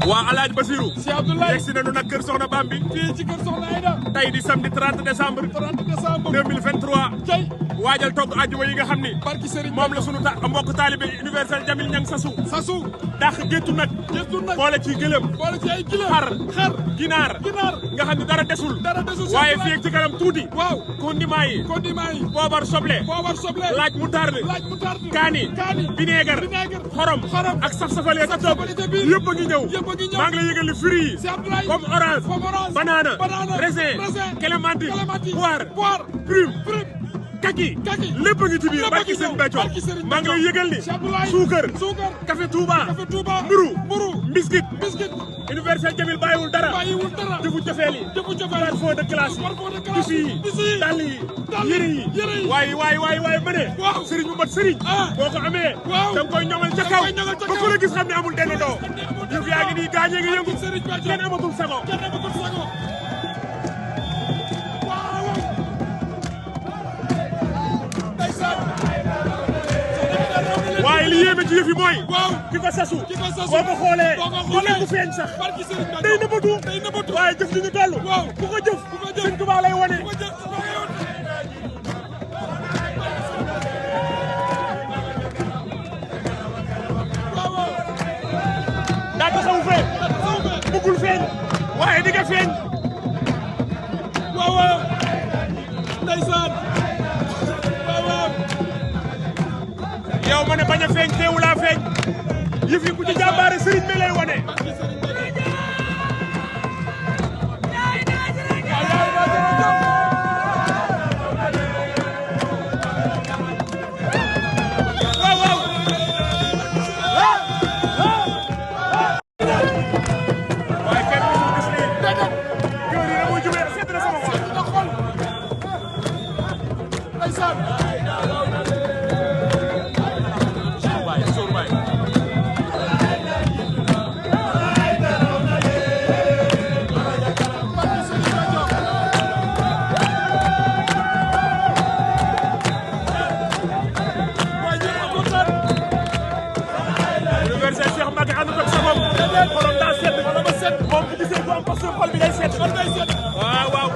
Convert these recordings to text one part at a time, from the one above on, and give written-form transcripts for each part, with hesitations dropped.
waa Alaaji Basiru Cheikh Abdoulaye yegsi nañu nag kër Soxna Bambi fii ci kër Soxna Aïda tey di samedi 30 décembre 2023 cey waajal togg àjjuma yi nga xam ni barki Serigne moom la sunu mbokk taalibe universel Jamil Ñang sasu dàq géttu nag boole ci gëlëm boole ci ay gëlëm xar ginaar nga xam ne dara desul waaye fii ak ci kanam tuuti waaw condiment yi poobar soble laaj moutarde kaani vinaigre xorom ak saf-safalee sa toog yëpp a ngi ñëw maa ngi la yëgal ni fruits yi comme orange banana raisin clémentine poire prune kaki lépp a ngi ci biir barki sëñ Béthio maa ngi lay yëgal ni suukar café Touba mburu biscuit universel Jamil bàyyiwul dara jëfu jofeel yi parfum de classe yi tissu yi dàll yi yëre yi waaye ma ne sëriñ bu mat sëriñ boo ko amee da nga koy ñoŋal ca kaw ba ku la gis xam ne amul denn doo yëf yaa ngi nii gaañee ngi yëngu kenn amatul sago waaye li yéeme ci yëf yi mooy ki ko sasu boo ko xoolee dina ko feeñ sax day nëbbatu waaye jëf li ñu toll ku ko jëf Sëñ Tuubaa lay wane daa taxawu feeñ bëggul feeñ waaye di nga feeñ ndeysaan yow ma ne bañ a feeñ teewulaa feeñ yëf yi ku ci jàmbaare sëriñ bi lay wane waaye kenn musul gis lii kër yi na muy jubee sedd na sama xol ndeysaan xolam daa sedd moom bu gisee du am parce que xol bi day sedd waaw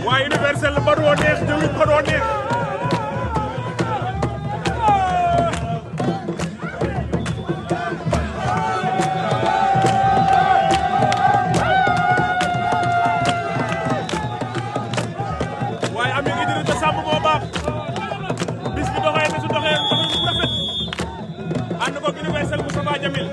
waaye universel ba doo neex jëluñ ba doo neex bis bi doxee na su doxee doxee bu rafet ànd ko universel Moustapha Jamil